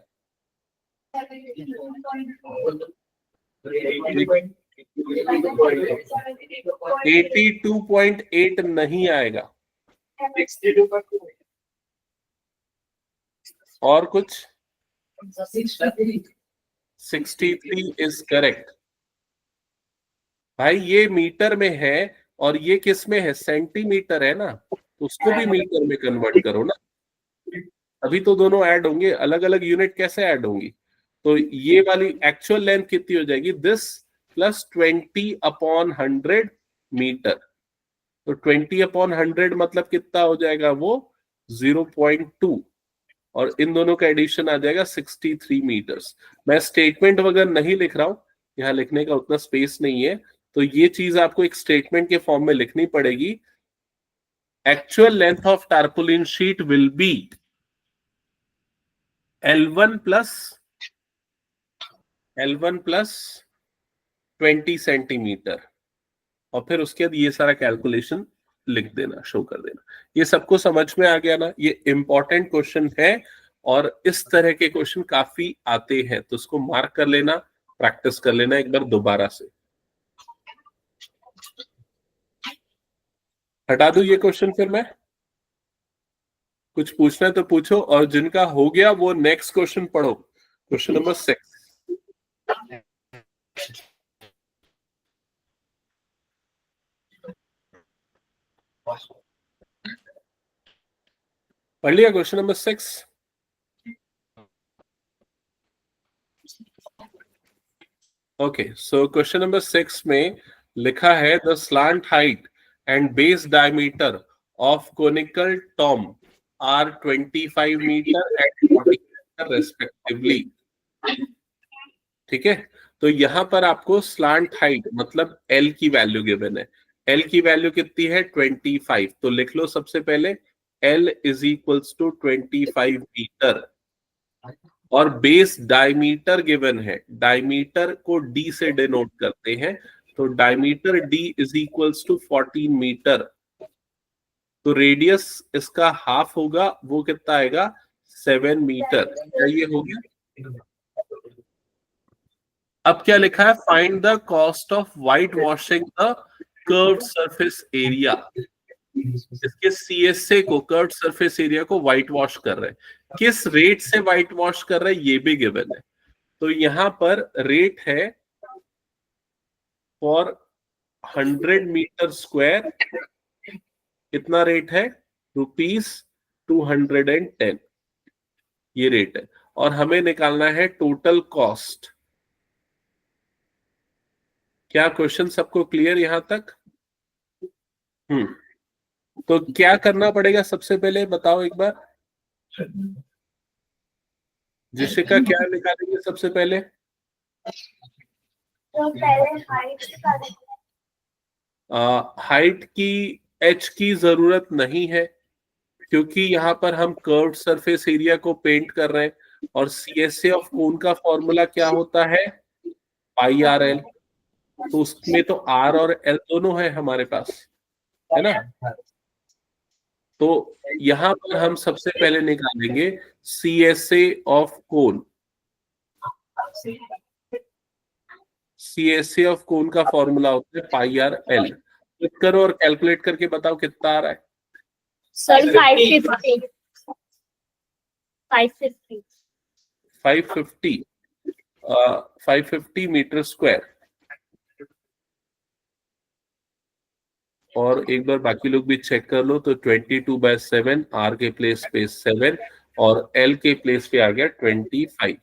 A: 82.8 नहीं आएगा। और कुछ? 63 इज करेक्ट। भाई ये मीटर में है और ये किस में है? सेंटीमीटर है ना। तो उसको भी मीटर में कन्वर्ट करो ना, अभी तो दोनों ऐड होंगे, अलग अलग यूनिट कैसे ऐड होंगी? तो ये वाली एक्चुअल लेंथ कितनी हो जाएगी? This plus 20/100 metre. तो 20/100 मतलब कितना हो जाएगा? वो 0.2, और इन दोनों का एडिशन आ जाएगा 63 मीटर्स। मैं स्टेटमेंट वगैरह नहीं लिख रहा हूं, यहाँ लिखने का उतना स्पेस नहीं है, तो ये चीज आपको एक स्टेटमेंट के फॉर्म में लिखनी पड़ेगी। Actual length of टार्पोलिन sheet will be L1 plus 20 centimetre, और फिर उसके बाद ये सारा कैलकुलेशन लिख देना, शो कर देना। ये सबको समझ में आ गया ना? ये इंपॉर्टेंट क्वेश्चन है, और इस तरह के क्वेश्चन काफी आते हैं, तो उसको मार्क कर लेना, प्रैक्टिस कर लेना एक बार दोबारा से। हटा दूं ये क्वेश्चन फिर मैं? कुछ पूछना है तो पूछो, और जिनका हो गया वो नेक्स्ट क्वेश्चन पढ़ो, क्वेश्चन नंबर 6। पढ़ लिया question number 6? Okay, so question number 6 में लिखा है the slant height and base diameter of conical tomb are 25 metre and 40 metre respectively. ठीक है, तो यहां पर आपको स्लांट हाइट मतलब एल की वैल्यू गिवन है। एल की वैल्यू कितनी है? 25। तो लिख लो सबसे पहले L is equals to 25 metre, और बेस डायमीटर गिवन है, डायमीटर को D से डिनोट करते हैं, तो diameter D is equals to 14 metre. तो रेडियस इसका हाफ होगा, वो कितना आएगा? 7 मीटर। क्या ये हो गया? अब क्या लिखा है? Find the cost of white washing the curved surface area. इसके CSA को, कर्व्ड सरफेस एरिया को व्हाइट वॉश कर रहे हैं, किस रेट से व्हाइट वॉश कर रहे हैं ये भी गिवन है। तो यहां पर रेट है फॉर 100 मीटर स्क्वायर, कितना रेट है? ₹210, ये रेट है, और हमें निकालना है टोटल कॉस्ट। क्या क्वेश्चन सबको क्लियर यहां तक? तो क्या करना पड़ेगा सबसे पहले बताओ एक बार, जिशिका क्या निकालेंगे सबसे पहले?
C: तो पहले हाइट
A: हाइट की h की जरूरत नहीं है, क्योंकि यहाँ पर हम कर्व्ड सरफेस एरिया को पेंट कर रहे हैं, और CSA ऑफ कोन का फॉर्मूला क्या होता है? πRL। तो उसमें तो R और L दोनों है हमारे पास, है ना? तो यहाँ पर हम सबसे पहले निकालेंगे CSA of cone. CSA of cone का फॉर्मूला होता है πRL। क्लिक करो और कैलकुलेट करके बताओ कितना आ रहा है।
C: Sir 550
A: 550 metre square. और एक बार बाकी लोग भी चेक कर लो, तो 22/7, R के प्लेस पे 7 और L के प्लेस पे आ गया 25।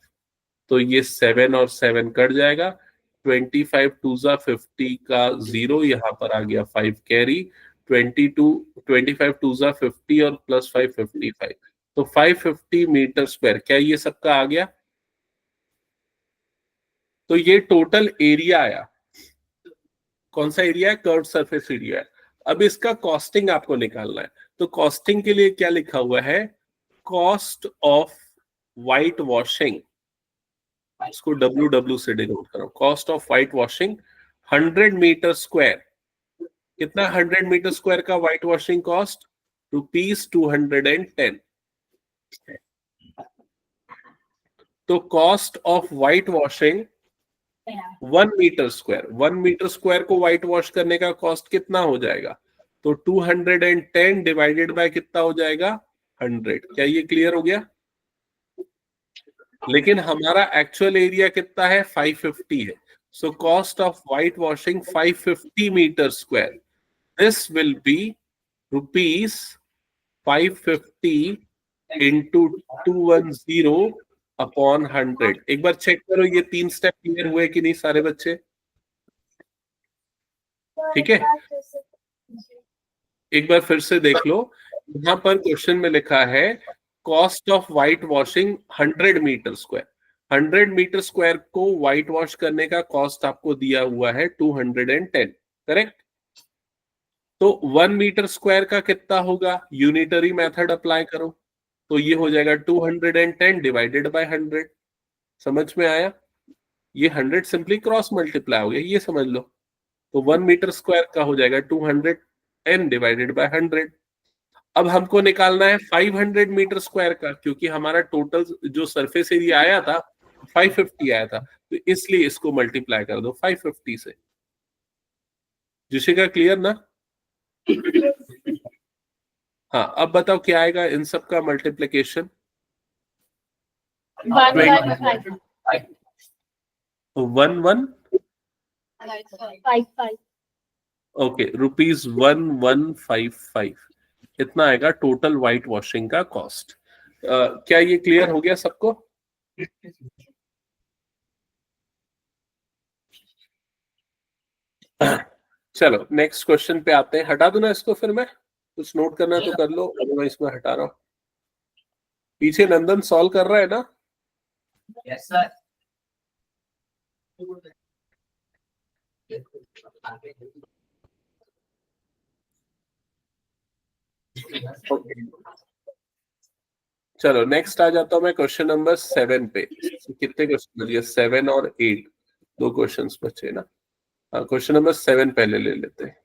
A: तो ये 7 और 7 कट जाएगा, 25 2 जा 50 का 0, यहाँ पर आ गया 5 कैरी, 25 2 जा 50 और प्लस 5 55, तो 550 मीटर स्क्वायर। क्या ये सबका आ गया? तो ये टोटल एरिया आया। कौन सा एरिया है? कर्व्ड सरफेस एरिया है। अब इसका कॉस्टिंग आपको निकालना है, तो कॉस्टिंग के लिए क्या लिखा हुआ है? कॉस्ट ऑफ व्हाइट वॉशिंग, इसको WW से डिनोट करो। Cost of white washing 100 metre square, कितना? 100 मीटर स्क्वायर का व्हाइट वॉशिंग कॉस्ट ₹210। तो cost of white washing 1 metre square, 1 metre square को व्हाइट वॉश करने का कॉस्ट कितना हो जाएगा? तो 210 डिवाइडेड बाय कितना हो जाएगा? 100। क्या ये क्लियर हो गया? लेकिन हमारा एक्चुअल एरिया कितना है? 550 है। So cost of white washing 550 metre square, this will be 550 into 210 upon 100। एक बार चेक करो ये 3 स्टेप क्लियर हुए कि नहीं सारे बच्चे? ठीक है, एक बार फिर से देख लो। यहाँ पर क्वेश्चन में लिखा है cost of white washing 100 metre square. 100 metre square को व्हाइट वॉश करने का कॉस्ट आपको दिया हुआ है 210, करेक्ट? तो 1 मीटर स्क्वायर का कितना होगा? यूनिटरी मेथड अप्लाई करो तो ये हो जाएगा 210 डिवाइडेड बाय 100। समझ में आया? ये 100 सिंपली क्रॉस मल्टीप्लाई हो गया, ये समझ लो। तो 1 मीटर स्क्वायर का हो जाएगा 210 डिवाइडेड बाय 100। अब हमको निकालना है 500 मीटर स्क्वायर का, क्योंकि हमारा टोटल जो सरफेस एरिया आया था 550 आया था, तो इसलिए इसको मल्टीप्लाई कर दो 550 से। जिशिका क्लियर ना? हाँ, अब बताओ क्या आएगा इन सब का मल्टीप्लीकेशन?
C: 1,155
A: ओके, ₹1155 इतना आएगा टोटल व्हाइट वॉशिंग का कॉस्ट। क्या ये क्लियर हो गया सबको? चलो नेक्स्ट क्वेश्चन पे आते हैं। हटा दो ना इसको, फिर मैं कुछ नोट करना है तो कर लो, मैं इसमें हटा रहा हूं। पीछे नंदन सॉल्व कर रहा है ना?
B: Yes sir.
A: चलो नेक्स्ट आ जाता हूं मैं क्वेश्चन नंबर 7 पे। कितने क्वेश्चन बचे? 7 और 8, 2 क्वेश्चंस बचे ना। क्वेश्चन नंबर 7 पहले ले लेते हैं।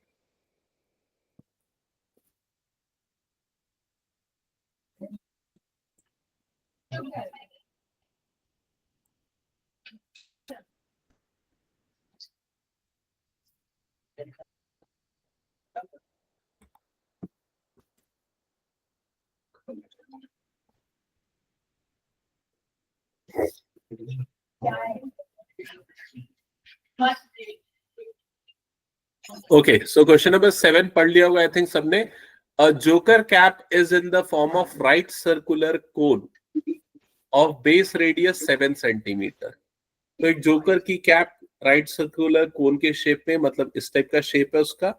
A: ओके, सो क्वेश्चन नंबर 7 पढ़ लिया होगा आई थिंक सबने। A joker cap is in the form of right circular cone of base radius 7 centimetre. तो एक जोकर की कैप राइट सर्कुलर कोन के शेप में, मतलब इस टाइप का शेप है उसका,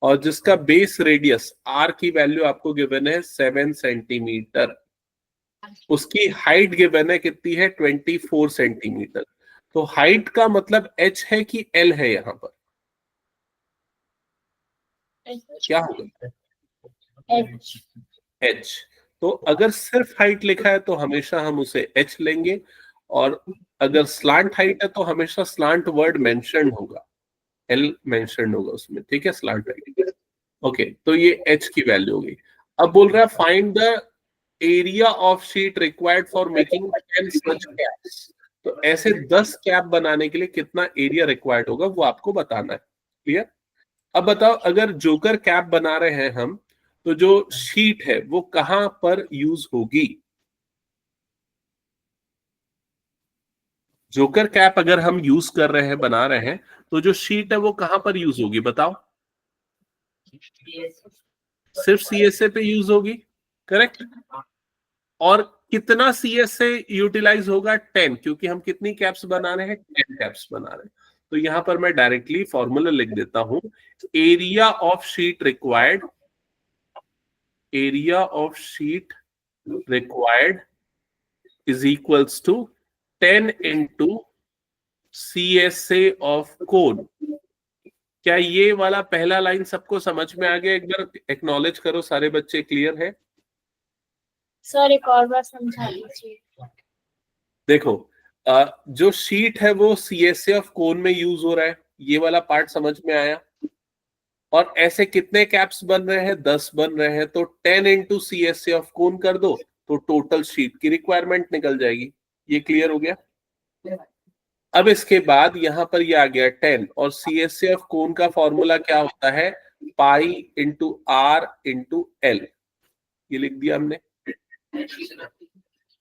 A: और जिसका बेस रेडियस आर की वैल्यू आपको गिवन है 7 सेंटीमीटर। उसकी हाइट गिवन है कितनी है? 24 सेंटीमीटर। तो हाइट का मतलब एच है कि एल है? यहां पर क्या होगा? एच। तो अगर सिर्फ हाइट लिखा है तो हमेशा हम उसे एच लेंगे, और अगर स्लांट हाइट है तो हमेशा स्लांट वर्ड मेंशन होगा, एल मेंशन होगा उसमें, ठीक है? Slant height. ओके, तो ये एच की वैल्यू होगी। अब बोल रहा है find the area of sheet required for making 10 such caps. तो ऐसे 10 कैप बनाने के लिए कितना एरिया रिक्वायर्ड होगा वो आपको बताना है। क्लियर? अब बताओ, अगर जोकर कैप बना रहे हैं हम, तो जो शीट है वो कहां पर यूज होगी? जोकर कैप अगर हम यूज कर रहे हैं, बना रहे हैं, तो जो शीट है वो कहां पर यूज होगी बताओ? सिर्फ सीएसए पे यूज होगी, करेक्ट? और कितना सीएसए यूटिलाइज होगा? 10, क्योंकि हम कितनी कैप्स बना रहे हैं? 10 कैप्स बना रहे हैं। तो यहां पर मैं डायरेक्टली फॉर्मूला लिख देता हूं, area of sheet required, area of sheet required is equals to 10 into CSA of cone। क्या ये वाला पहला लाइन सबको समझ में आ गया? एक बार एक्नॉलेज करो सारे बच्चे, क्लियर है?
C: सर एक और बार समझा दीजिए।
A: देखो, जो शीट है वो CSA ऑफ कोन में यूज हो रहा है, ये वाला पार्ट समझ में आया? और ऐसे कितने कैप्स बन रहे हैं? 10 बन रहे हैं, तो 10 इंटू CSA ऑफ कोन कर दो तो टोटल शीट की रिक्वायरमेंट निकल जाएगी। ये क्लियर हो गया? अब इसके बाद यहां पर ये आ गया 10, और CSA ऑफ कोन का फॉर्मूला क्या होता है? Pi into R into L. ये लिख दिया हमने।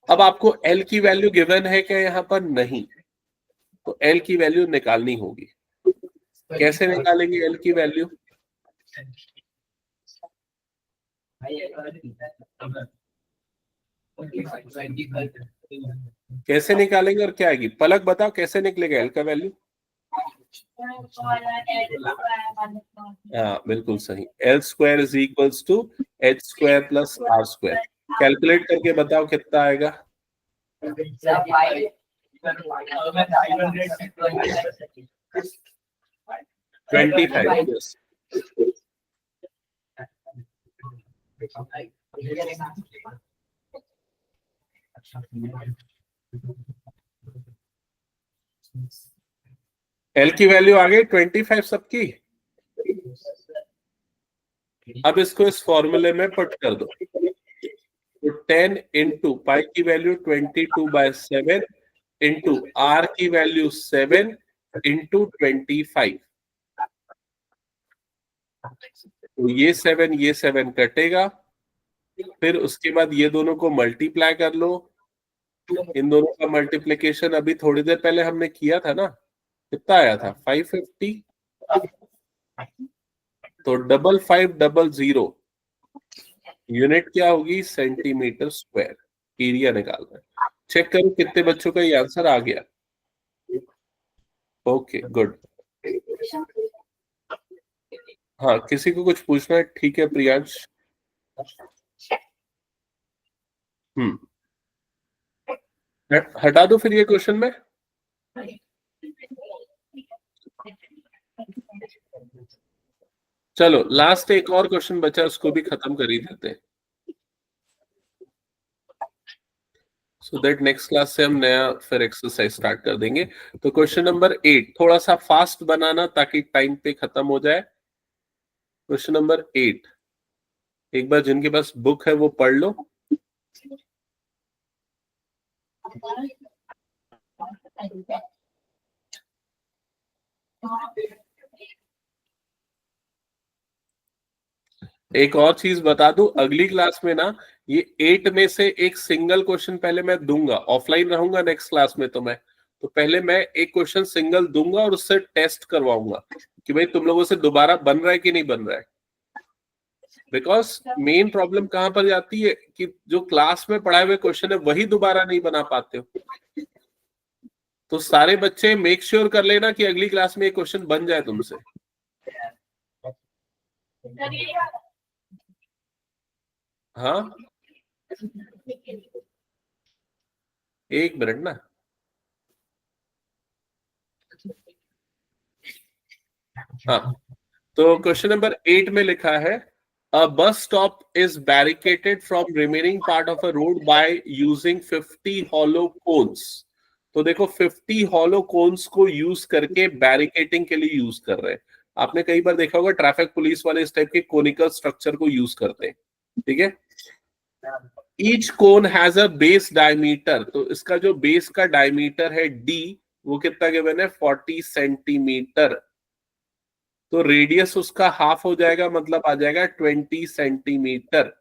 A: अब आपको एल की वैल्यू गिवन है क्या यहां पर? नहीं। तो एल की वैल्यू निकालनी होगी। कैसे निकालेंगे एल की वैल्यू? कैसे निकालेंगे और क्या आएगी? पलक बताओ कैसे निकलेगा एल का वैल्यू? हाँ बिल्कुल सही, L square is equals to H square plus R square. Calculate करके बताओ कितना आएगा? 25। yes. एल की वैल्यू आ गई 25 सबकी। अब इसको इस फॉर्मूले में पुट कर दो, तो 10 इंटू पाई की वैल्यू 22/7 इंटू आर की वैल्यू 7 इंटू 25। तो ये 7 कटेगा, फिर उसके बाद ये दोनों को मल्टीप्लाई कर लो। इन दोनों का मल्टीप्लिकेशन अभी थोड़ी देर पहले हमने किया था ना, कितना आया था? 550। तो 5500 यूनिट क्या होगी? Centimetre square. एरिया निकालना है। चेक करो कितने बच्चों का ये आंसर आ गया। Okay good. हाँ किसी को कुछ पूछना है? ठीक है प्रियांश। हटा दो फिर ये क्वेश्चन में। चलो लास्ट एक और क्वेश्चन बचा, उसको भी खत्म कर ही देते हैं, सो दैट नेक्स्ट क्लास से हम नया फिर एक्सरसाइज स्टार्ट कर देंगे। तो क्वेश्चन नंबर 8 थोड़ा सा फास्ट बनाना ताकि टाइम पे खत्म हो जाए। क्वेश्चन नंबर 8 एक बार जिनके पास बुक है वो पढ़ लो। एक और चीज बता दूं, अगली क्लास में ना ये 8 में से एक सिंगल क्वेश्चन पहले मैं दूंगा। ऑफलाइन रहूंगा नेक्स्ट क्लास में, तो पहले मैं एक क्वेश्चन सिंगल दूंगा और उससे टेस्ट करवाऊंगा कि भाई तुम लोगों से दोबारा बन रहा है कि नहीं बन रहा है। बिकॉज मेन प्रॉब्लम कहां पर जाती है कि जो क्लास में पढ़ाए हुए क्वेश्चन है वही दोबारा नहीं बना पाते हो। तो सारे बच्चे मेक श्योर कर लेना कि अगली क्लास में एक क्वेश्चन बन जाए तुमसे। हाँ एक मिनट ना। हाँ तो क्वेश्चन नंबर 8 में लिखा है a bus stop is barricaded from remaining part of a road by using 50 hollow cones. तो देखो 50 हॉलो कोन्स को यूज करके बैरिकेटिंग के लिए यूज कर रहे हैं। आपने कई बार देखा होगा ट्रैफिक पुलिस वाले इस टाइप के कोनिकल स्ट्रक्चर को यूज करते हैं, ठीक है। Each cone has a base diameter, तो इसका जो बेस का डायमीटर है डी वो कितना गिवन है? 40 सेंटीमीटर। तो रेडियस उसका हाफ हो जाएगा, मतलब आ जाएगा 20 सेंटीमीटर।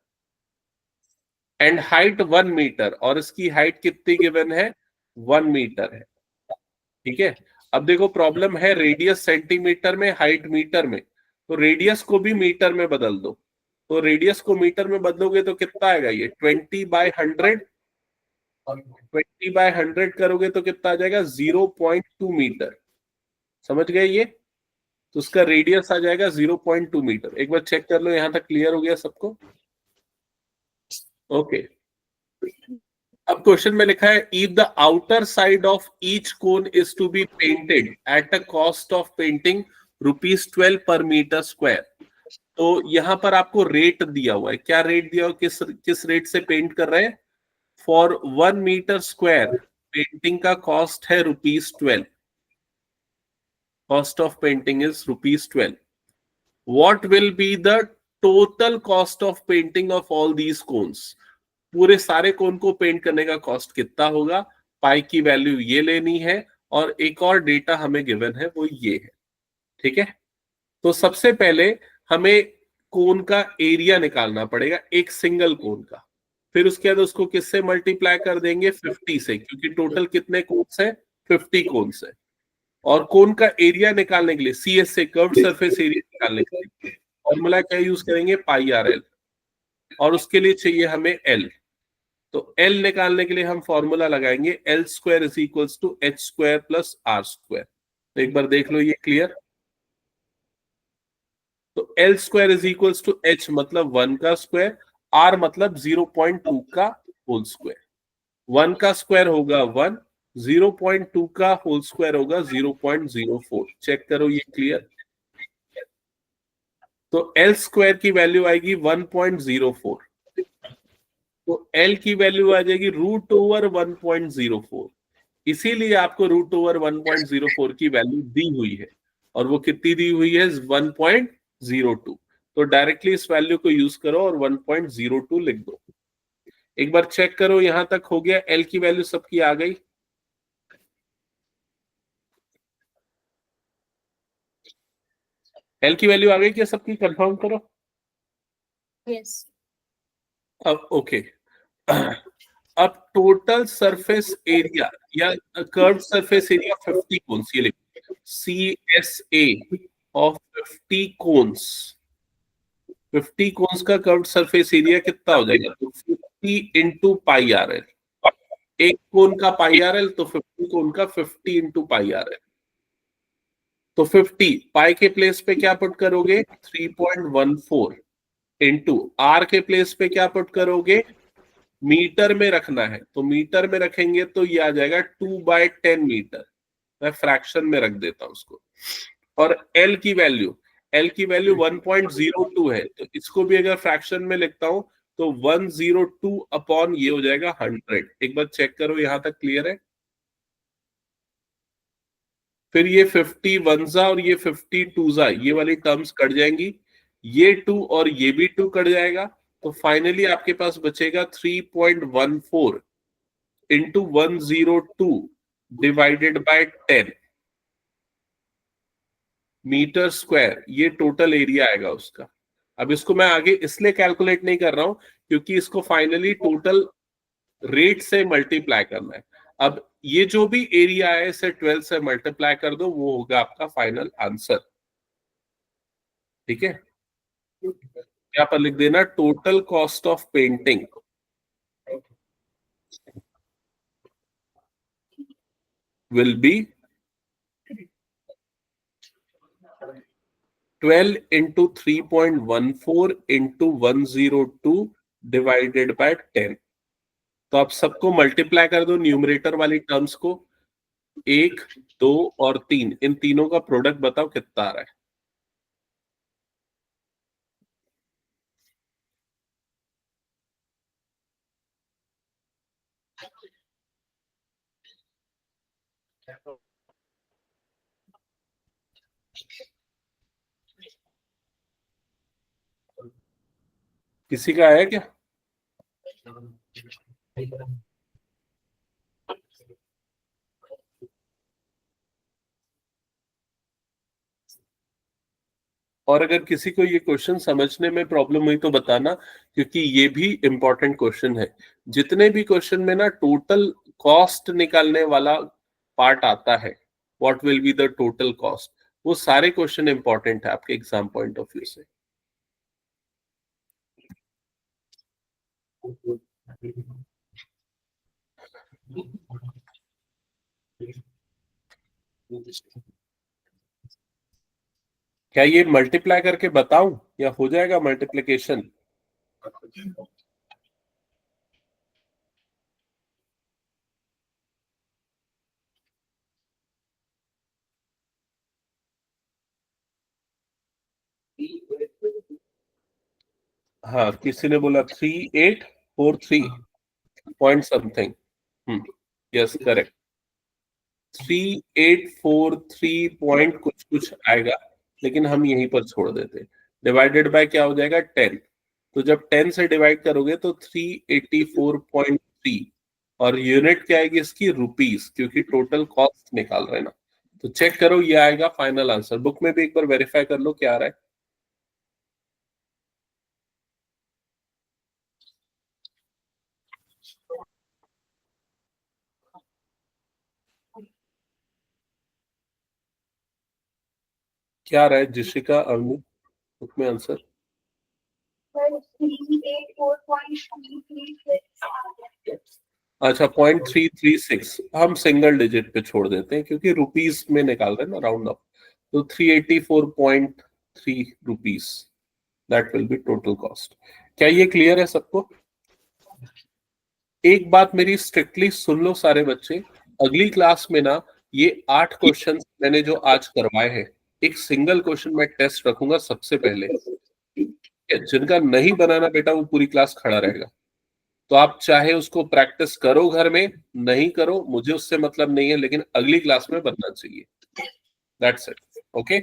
A: एंड हाइट 1 मीटर, और इसकी हाइट कितनी गिवन है? 1 मीटर है, ठीक है। अब देखो प्रॉब्लम है रेडियस सेंटीमीटर में, हाइट मीटर में, तो रेडियस को भी मीटर में बदल दो। तो रेडियस को मीटर में बदलोगे तो कितना आएगा? ये 20/100। 20/100 करोगे तो कितना आ जाएगा? 0.2 मीटर। समझ गए ये? तो उसका रेडियस आ जाएगा 0.2 मीटर। एक बार चेक कर लो, यहां तक क्लियर हो गया सबको? ओके। अब क्वेश्चन में लिखा है if the outer side of each cone is to be painted at a cost of painting ₹12 per metre square. तो यहां पर आपको रेट दिया हुआ है। क्या रेट दिया हुआ? किस रेट से पेंट कर रहे हैं? फॉर 1 मीटर स्क्वायर पेंटिंग का कॉस्ट है ₹12। Cost of painting is ₹12। What will be the total cost of painting of all these cones? पूरे सारे कोन को पेंट करने का कॉस्ट कितना होगा? पाई की वैल्यू ये लेनी है, और एक और डेटा हमें गिवन है वो ये है, ठीक है। तो सबसे पहले हमें कोन का एरिया निकालना पड़ेगा, एक सिंगल कोन का। फिर उसके बाद उसको किससे मल्टीप्लाई कर देंगे? 50 से, क्योंकि टोटल कितने कोन्स है? 50 कोन्स है। और कोन का एरिया निकालने के लिए CS से, कर्व्ड सरफेस एरिया निकालने के लिए फॉर्मूला क्या यूज करेंगे? पाई RL। और उसके लिए चाहिए हमें एल। तो एल निकालने के लिए हम फॉर्मूला लगाएंगे L square is equals to H square plus R square. तो एक बार देख लो ये क्लियर। तो L square is equals to H मतलब 1 का स्क्वायर, आर मतलब 0.2 का होल स्क्वायर। 1 का स्क्वायर होगा 1, 0.2 का होल स्क्वायर होगा 0.04। चेक करो ये क्लियर। तो एल स्क्वायर की वैल्यू आएगी 1.04, तो एल की वैल्यू आ जाएगी रूट ओवर 1.04। इसीलिए आपको रूट ओवर 1.04 की वैल्यू दी हुई है, और वो कितनी दी हुई है 1.02। तो डायरेक्टली इस वैल्यू को यूज करो और 1.02 लिख दो। एक बार चेक करो यहां तक हो गया, एल की वैल्यू सबकी आ गई। एल की वैल्यू आ गई क्या सबकी, कंफर्म करो।
C: Yes.
A: अब ओके। अब टोटल सरफेस एरिया या कर्व सरफेस एरिया 50 कोन्स, ये लिखो CSA ऑफ 50 कोन्स। 50 कोन्स का कर्व सरफेस एरिया कितना हो जाएगा, तो 50 इंटू पाई आर एल। एक कोन का पाई आर एल, तो 50 कोन का 50 इंटू पाई आर एल। तो 50 पाई के प्लेस पे क्या पुट करोगे 3.14, इंटू आर के प्लेस पे क्या पुट करोगे, मीटर में रखना है तो मीटर में रखेंगे तो ये आ जाएगा 2/10 मीटर। मैं फ्रैक्शन में रख देता हूं उसको। और एल की वैल्यू 1.02 है, तो इसको भी अगर फ्रैक्शन में लिखता हूं तो 102 अपॉन ये हो जाएगा 100। एक बार चेक करो यहां तक क्लियर है। फिर ये 50 वनजा और ये 50 टूजा, ये वाली टर्म्स कट जाएंगी, ये 2 और ये भी 2 कट जाएगा। तो फाइनली आपके पास बचेगा 3.14 into 102 divided by 10 metre square, ये टोटल एरिया आएगा उसका। अब इसको मैं आगे इसलिए कैलकुलेट नहीं कर रहा हूं क्योंकि इसको फाइनली टोटल रेट से मल्टीप्लाई करना है। अब ये जो भी एरिया है इसे 12 से मल्टीप्लाई कर दो, वो होगा आपका फाइनल आंसर। ठीक है, यहाँ पर लिख देना total cost of painting will be 12 into 3.14 into 102 divided by 10। तो आप सबको मल्टीप्लाई कर दो न्यूमरेटर वाली टर्म्स को, 1, 2 और 3, इन तीनों का प्रोडक्ट बताओ कितना आ रहा है। किसी का आया क्या? और अगर किसी को ये क्वेश्चन समझने में प्रॉब्लम हुई तो बताना, क्योंकि ये भी इंपॉर्टेंट क्वेश्चन है। जितने भी क्वेश्चन में ना टोटल कॉस्ट निकालने वाला पार्ट आता है, what will be the total cost, वो सारे क्वेश्चन इंपॉर्टेंट है आपके एग्जाम पॉइंट ऑफ व्यू से। क्या ये मल्टीप्लाई करके बताऊं या हो जाएगा मल्टीप्लिकेशन? हाँ, किसी ने बोला 3843 point something. Yes correct, 3843 point कुछ कुछ आएगा, लेकिन हम यहीं पर छोड़ देते। डिवाइडेड बाय क्या हो जाएगा 10। तो जब 10 से डिवाइड करोगे तो 384.3, और यूनिट क्या आएगी इसकी, रुपीस, क्योंकि टोटल कॉस्ट निकाल रहे हैं ना। तो चेक करो ये आएगा फाइनल आंसर। बुक में भी एक बार वेरीफाई कर लो क्या आ रहा है। क्या आ रहा है जिशिका, अवनी, बुक में आंसर?
C: 3843 .336.
A: अच्छा 0.336 हम सिंगल डिजिट पे छोड़ देते हैं क्योंकि रुपीस में निकाल रहे हैं ना, राउंड अप। तो 384.3 rupees that will be total cost. क्या ये क्लियर है सबको? एक बात मेरी स्ट्रिक्टली सुन लो सारे बच्चे, अगली क्लास में ना ये 8 क्वेश्चन मैंने जो आज करवाए हैं, एक सिंगल क्वेश्चन मैं टेस्ट रखूंगा सबसे पहले। जिनका नहीं बनाना बेटा वो पूरी क्लास खड़ा रहेगा। तो आप चाहे उसको प्रैक्टिस करो घर में, नहीं करो मुझे उससे मतलब नहीं है, लेकिन अगली क्लास में बनना चाहिए। That's it. ओके।